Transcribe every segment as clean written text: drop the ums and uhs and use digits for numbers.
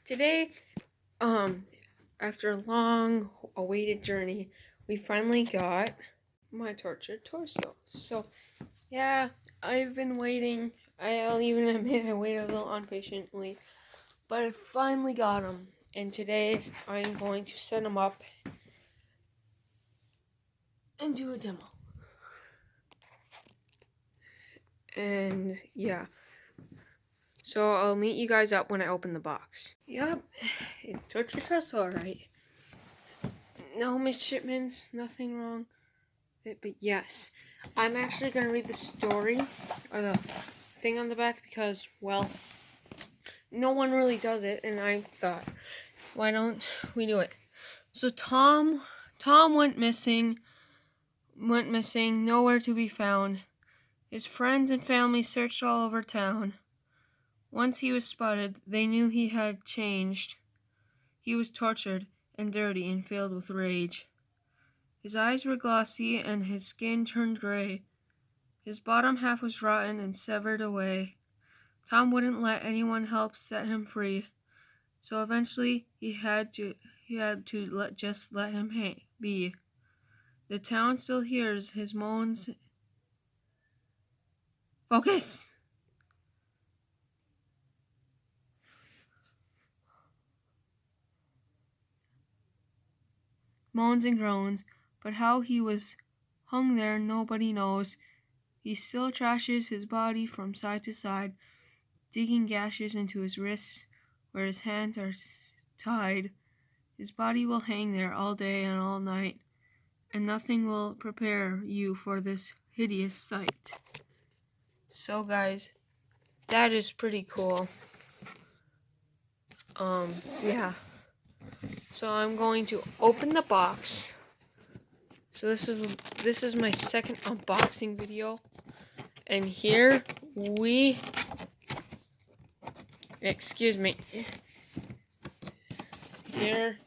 Today, after a long awaited journey, we finally got my tortured torso. So, yeah, I've been waiting. I'll even admit I waited a little impatiently, but I finally got him. And today, I'm going to set him up and do a demo. And yeah, so I'll meet you guys up when I open the box. Yep, it's tortured torso, alright. No midshipments, nothing wrong. But yes, I'm actually going to read the story, or the thing on the back, because, well, no one really does it, and I thought, why don't we do it? So Tom went missing, nowhere to be found. His friends and family searched all over town. Once he was spotted, they knew he had changed. He was tortured and dirty and filled with rage. His eyes were glossy and his skin turned gray. His bottom half was rotten and severed away. Tom wouldn't let anyone help set him free, so eventually he had to let him be. The town still hears his moans. Focus! Moans and groans, but how he was hung there nobody knows. He still trashes his body from side to side, digging gashes into his wrists where his hands are tied. His body will hang there all day and all night, and nothing will prepare you for this hideous sight. So guys, that is pretty cool. Yeah. So I'm going to open the box. So this is my second unboxing video, and here we, excuse me, here,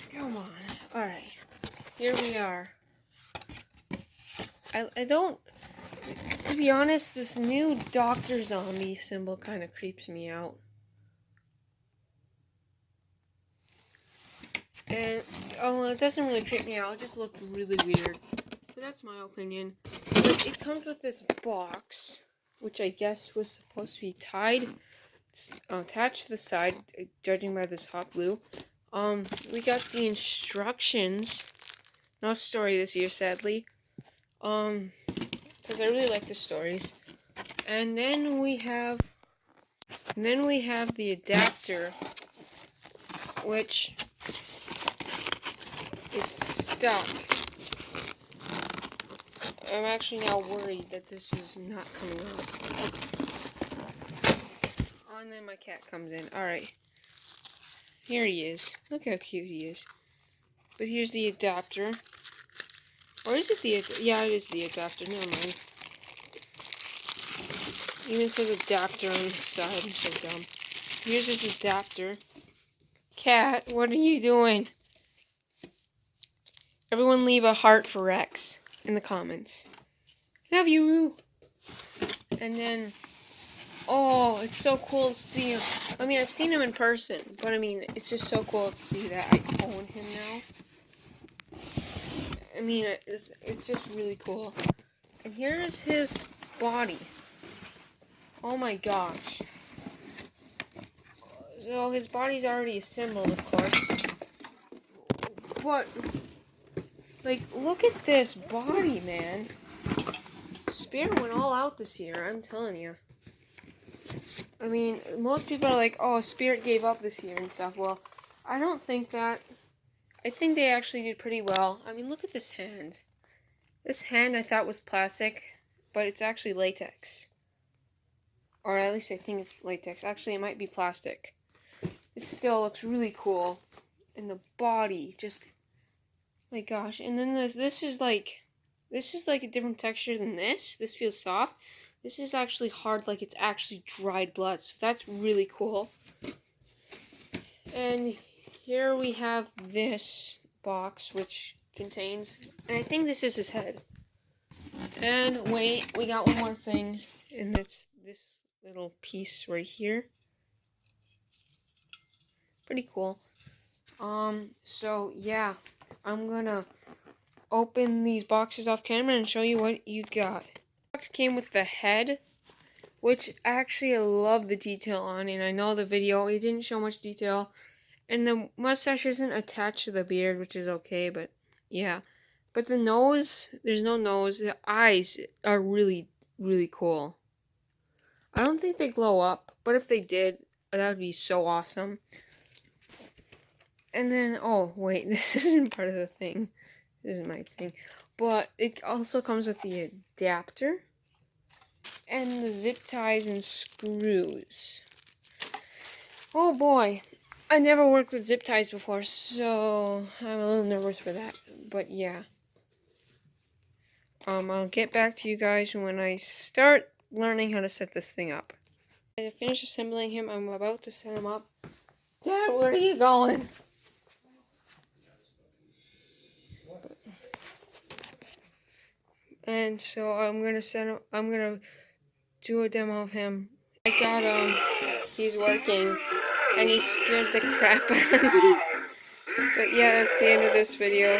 come on, alright, here we are. I don't, to be honest, this new Dr. Zombie symbol kind of creeps me out. And, oh, well, it doesn't really creep me out, it just looks really weird. But that's my opinion. But it comes with this box, which I guess was supposed to be attached to the side, judging by this hot glue. We got the instructions. No story this year, sadly. Because I really like the stories. And then we have the adapter, which is stuck. I'm actually now worried that this is not coming out. Oh, and then my cat comes in. Alright. Here he is. Look how cute he is. But here's the adapter. Or is it the... Yeah, it is the adapter. Never mind. Even says adapter on the side. I'm so dumb. Here's his adapter. Cat, what are you doing? Everyone leave a heart for Rex in the comments. Love you, Roo. And then... Oh, it's so cool to see him. I mean, I've seen him in person, but I mean, it's just so cool to see that I own him now. I mean, it's just really cool. And here's his body. Oh my gosh. So his body's already assembled, of course. But, like, look at this body, man. Spirit went all out this year, I'm telling you. I mean, most people are like, oh, Spirit gave up this year and stuff. Well, I don't think that. I think they actually did pretty well. I mean, look at this hand. This hand I thought was plastic, but it's actually latex. Or at least I think it's latex. Actually, it might be plastic. It still looks really cool. And the body, just, my gosh. And then this is like a different texture than this. This feels soft. This is actually hard, like it's actually dried blood. So that's really cool. And here we have this box, which contains, and I think this is his head. And wait, we got one more thing, and it's this little piece right here. Pretty cool. So yeah, I'm gonna open these boxes off camera and show you what you got. The box came with the head, which actually I love the detail on, and I know the video, it didn't show much detail. And the mustache isn't attached to the beard, which is okay, but yeah. But the nose, there's no nose. The eyes are really, really cool. I don't think they glow up, but if they did, that would be so awesome. And then, oh, wait, this isn't part of the thing. This isn't my thing. But it also comes with the adapter and the zip ties and screws. Oh boy. I never worked with zip ties before, so I'm a little nervous for that. But yeah. I'll get back to you guys when I start learning how to set this thing up. I finished assembling him. I'm about to set him up. Dad, where are you going? And so I'm gonna do a demo of him. I got him. He's working, and he scared the crap out of me. But yeah, that's the end of this video.